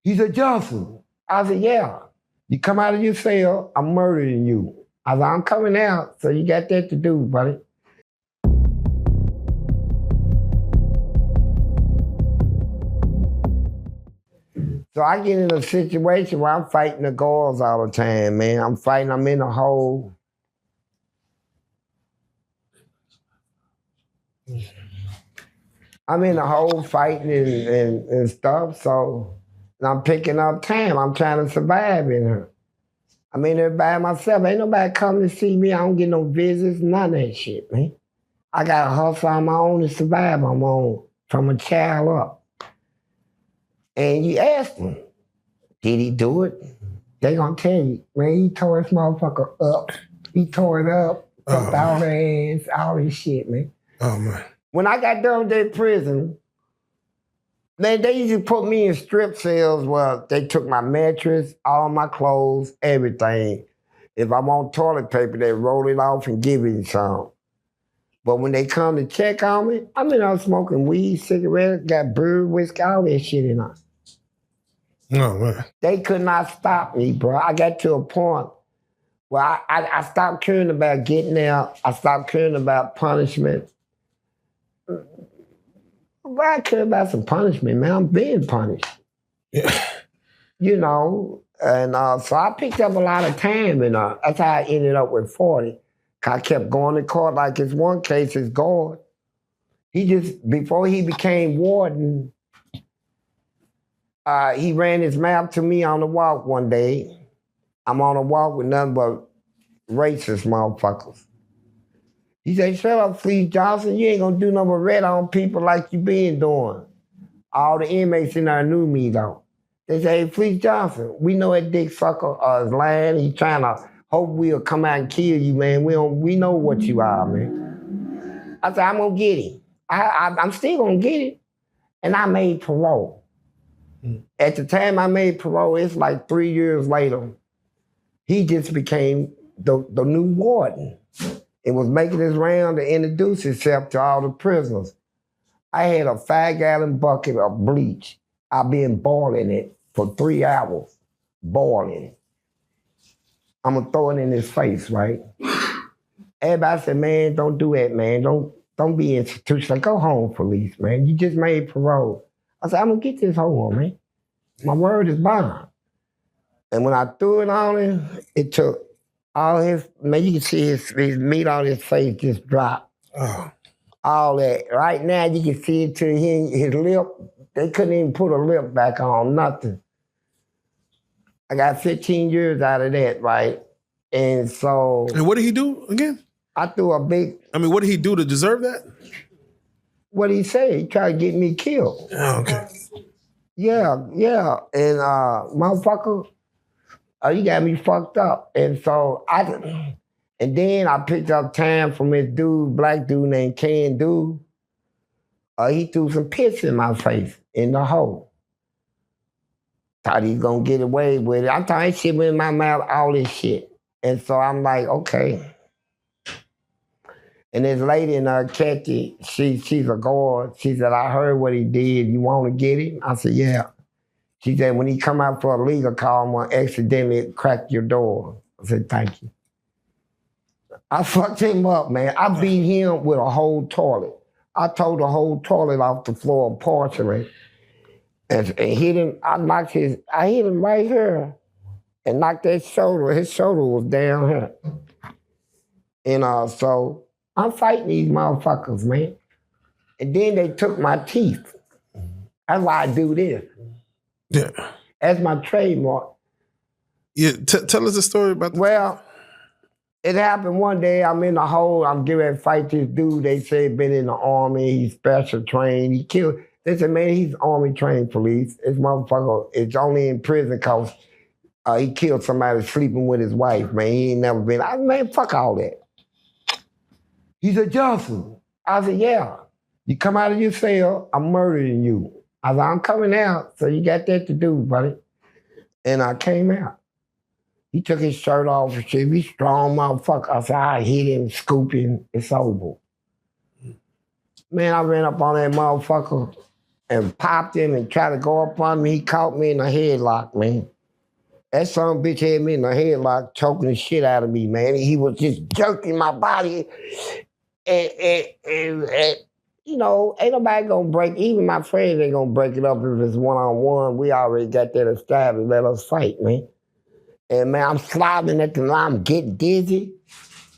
He said, Johnson. I said, yeah. You come out of your cell, I'm murdering you. I said, I'm coming out, so you got that to do, buddy. So I get in a situation where I'm fighting the guards all the time, man. I'm in a hole. I'm in a hole fighting and stuff, so and I'm picking up time. I'm trying to survive in her. I'm in there by myself. Ain't nobody come to see me. I don't get no visits, none of that shit, man. I got to hustle on my own to survive on my own, from a child up. And you ask them, did he do it? They gonna tell you, man, he tore this motherfucker up. He tore it up, fucked all their ass, all this shit, man. Oh, man. When I got done with that prison, man, they used to put me in strip cells where they took my mattress, all my clothes, everything. If I want toilet paper, they roll it off and give me some. But when they come to check on me, I'm in there smoking weed, cigarettes, got beer, whiskey, all that shit in there. Oh, man. They could not stop me, bro. I got to a point where I stopped caring about getting out. I stopped caring about punishment. Well, I care about some punishment, man. I'm being punished. Yeah. You know, and so I picked up a lot of time, and that's how I ended up with 40. I kept going to court. Like this one case, his guard, before he became warden, he ran his mouth to me on the walk one day. I'm on a walk with nothing but racist motherfuckers. He said, shut up, Fleece Johnson. You ain't gonna do nothing but rat on people like you been doing. All the inmates in there knew me, though. They say, hey, Fleece Johnson, we know that dick sucker is lying. He's trying to hope we'll come out and kill you, man. We know what you are, man. I said, I'm gonna get him. I'm still gonna get him. And I made parole. At the time I made parole, it's like 3 years later, he just became the new warden. It was making his round to introduce himself to all the prisoners. I had a 5-gallon bucket of bleach. I've been boiling it for 3 hours, boiling it. I'm gonna throw it in his face, right? Everybody said, man, don't do that, man. Don't be institutional. Go home, police, man. You just made parole. I said, I'm gonna get this hoe on, man. My word is bond. And when I threw it on him, it took all his, man, you can see his meat on his face just drop. Oh. All that. Right now, you can see it to his lip. They couldn't even put a lip back on, nothing. I got 15 years out of that, right? And so... And what did he do again? I threw a big... I mean, what did he do to deserve that? What did he say? He tried to get me killed. Oh, okay. Yeah. And motherfucker, you got me fucked up. And so and then I picked up time from this dude, black dude named Ken Dude. He threw some piss in my face in the hole. Thought he was gonna get away with it. I thought he shit went in my mouth, all this shit. And so I'm like, okay. And this lady in Kathy, she's a guard. She said, I heard what he did. You want to get him? I said, yeah. She said, when he come out for a legal call, I'm going to accidentally crack your door. I said, thank you. I fucked him up, man. I beat him with a whole toilet. I tore the whole toilet off the floor of porcelain and hit him. I hit him right here and knocked that shoulder. His shoulder was down here. And so I'm fighting these motherfuckers, man. And then they took my teeth. That's why I do this. Yeah. That's my trademark. Yeah, tell us the story about Well, it happened one day. I'm in the hole. I'm getting ready to fight this dude. They say he's been in the army. He's special trained. He killed. They said, man, he's army trained police. This motherfucker is only in prison because he killed somebody sleeping with his wife, man. He ain't never been. Man, fuck all that. He said, Johnson. I said, yeah. You come out of your cell, I'm murdering you. I said, I'm coming out, so you got that to do, buddy. And I came out. He took his shirt off and shit. He's strong motherfucker. I said, I hit him, scoop him, it's over. Man, I ran up on that motherfucker. and popped him and tried to go up on me. He caught me in a headlock, man. That son of a bitch had me in a headlock, choking the shit out of me, man. He was just jerking my body. And you know, ain't nobody gonna break, even my friends ain't gonna break it up if it's one-on-one. We already got that established. Let us fight, man. And man, I'm slobbing at the line, I'm getting dizzy,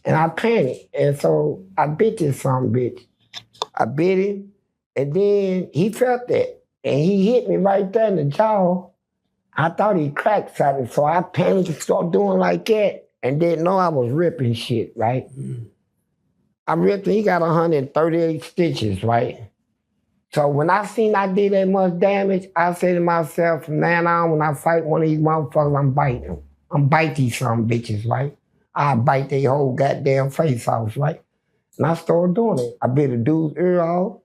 and I panic. And so I bit this son of a bitch. I bit him, and then he felt that. And he hit me right there in the jaw. I thought he cracked something, so I panicked and started doing like that, and didn't know I was ripping shit, right? I ripped him, he got 138 stitches, right? So when I seen I did that much damage, I said to myself, from now on, when I fight one of these motherfuckers, I'm biting them. I'm bite these some bitches, right? I bite their whole goddamn face off, right? And I started doing it. I bit a dude's ear off.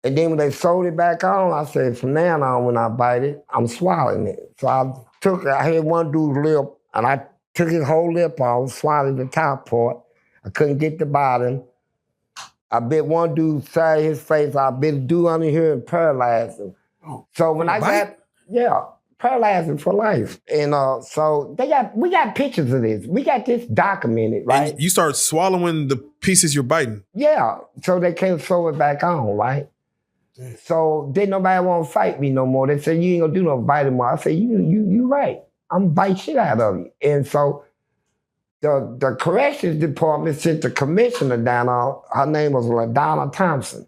And then when they sewed it back on, I said, from now on, when I bite it, I'm swallowing it. So I had one dude's lip, and I took his whole lip off, swallowed the top part. I couldn't get the bottom. I bit one dude's side of his face. I bit a dude under here and paralyzed him. So when I got, paralyzed him for life. And so we got pictures of this. We got this documented, right? And you start swallowing the pieces you're biting. Yeah, so they can't sew it back on, right? So didn't nobody want to fight me no more. They said, you ain't gonna do no biting more. I said, you right. I'm bite shit out of you. And so the corrections department sent the commissioner down there. Her name was LaDonna Thompson.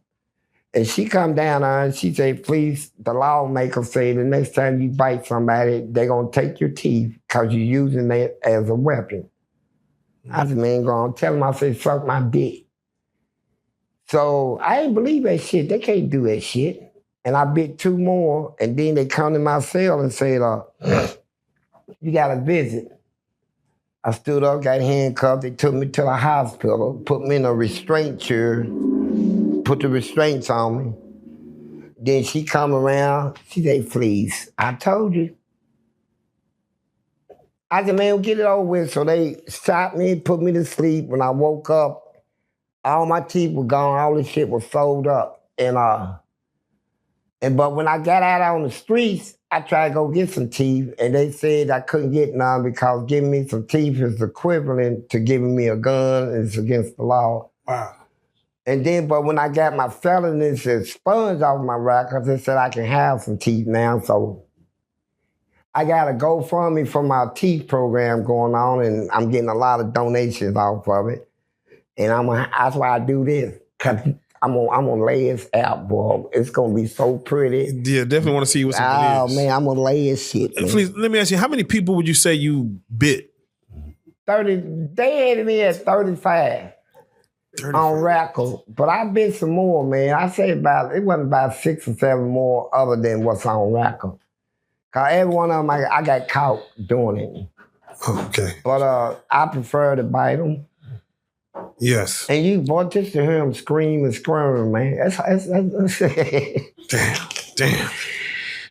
And she come down there and she said, please, the lawmaker say the next time you bite somebody, they're gonna take your teeth because you're using it as a weapon. I said, man, go on, tell them I said, suck my dick. So I ain't believe that shit. They can't do that shit. And I bit two more, and then they come to my cell and said, you got a visit. I stood up, got handcuffed. They took me to the hospital, put me in a restraint chair, put the restraints on me. Then she come around, she said, Fleece, I told you. I said, man, get it over with. So they shot me, put me to sleep. When I woke up, all my teeth were gone, all this shit was sold up. But when I got out on the streets, I tried to go get some teeth, and they said I couldn't get none because giving me some teeth is equivalent to giving me a gun. It's against the law. Wow. And then, but when I got my felonies expunged off my records, they said I can have some teeth now. So I got a GoFundMe for my teeth program going on, and I'm getting a lot of donations off of it. And that's why I do this, because I'm gonna lay this out, boy. It's gonna be so pretty. Yeah, definitely want to see what's up. Oh, man, I'm gonna lay this shit, man. Please, let me ask you, how many people would you say you bit? 30, they had me at 35 on record, but I bit some more, man. I say it wasn't about 6 or 7 more other than what's on record. Cause every one of them, I got caught doing it. Okay. But I prefer to bite them. Yes. And you, boy, just to hear him scream and squirm, man. That's Damn.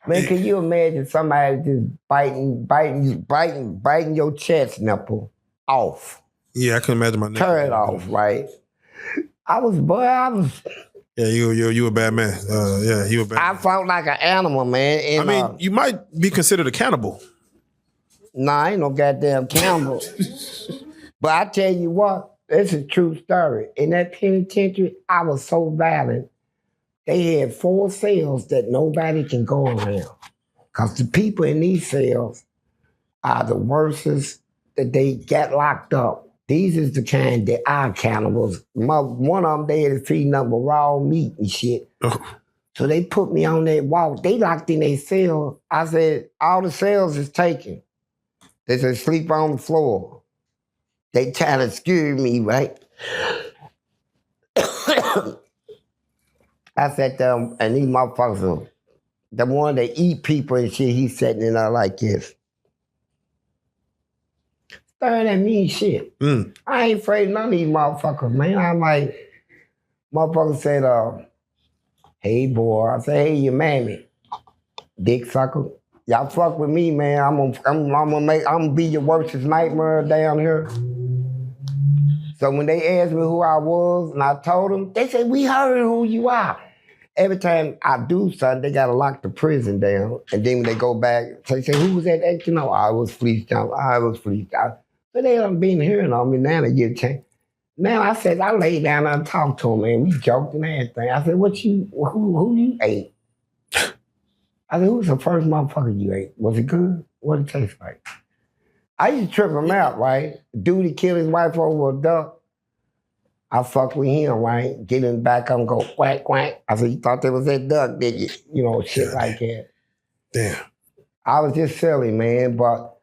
Man, can you imagine somebody just biting your chest nipple off? Yeah, I can imagine my nipple. Tear it off, right? I was. Yeah, you a bad man. Yeah, you a bad man. I felt like an animal, man. And, I mean, you might be considered a cannibal. Nah, I ain't no goddamn cannibal. But I tell you what, it's a true story. In that penitentiary, I was so violent. They had 4 cells that nobody can go around. Because the people in these cells are the worstest that they got locked up. These is the kind that are cannibals. One of them, they had to feed nothing but raw meat and shit. So they put me on that wall. They locked in their cell. I said, all the cells is taken. They said, sleep on the floor. They try to scare me, right? I sat down, and these motherfuckers, the one that eat people and shit, he's sitting in there like this. Staring at me and shit. I ain't afraid of none of these motherfuckers, man. I'm like, motherfucker said, hey, boy. I said, hey, your mammy. Dick sucker. Y'all fuck with me, man. I'm gonna be your worstest nightmare down here. So when they asked me who I was and I told them, they said, we heard who you are. every time I do something, they gotta lock the prison down. And then when they go back, they say, who was that extra? No, I was Fleece Johnson. I was Fleece Johnson. But they done been hearing on me now. They get a chance. Now I said, I laid down and talked to him, man. We joked and everything. I said, who you ate? I said, who's the first motherfucker you ate? Was it good? What did it taste like? I used to trip him out, right? Dude that killed his wife over a duck. I fuck with him, right? Get in the back of him, go quack, quack. I said, you thought that was that duck, did you? You know, shit like that. Damn. I was just silly, man, but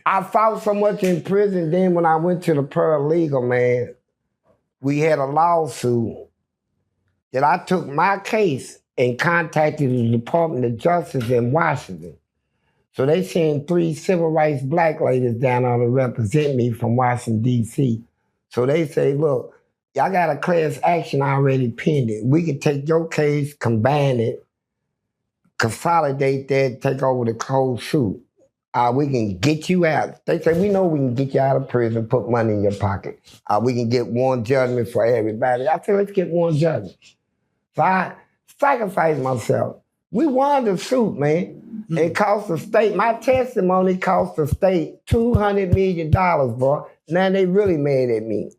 I fought so much in prison. Then when I went to the paralegal, man, we had a lawsuit that I took my case and contacted the Department of Justice in Washington. So they sent 3 civil rights black ladies down there to represent me from Washington, D.C. So they say, look, y'all got a class action already pending. We can take your case, combine it, consolidate that, take over the whole suit. We can get you out. They say, we know we can get you out of prison, put money in your pocket. We can get one judgment for everybody. I said, let's get one judgment. So I sacrificed myself. We won the suit, man. It cost the state, my testimony cost the state $200 million, bro. Now they really mad at me.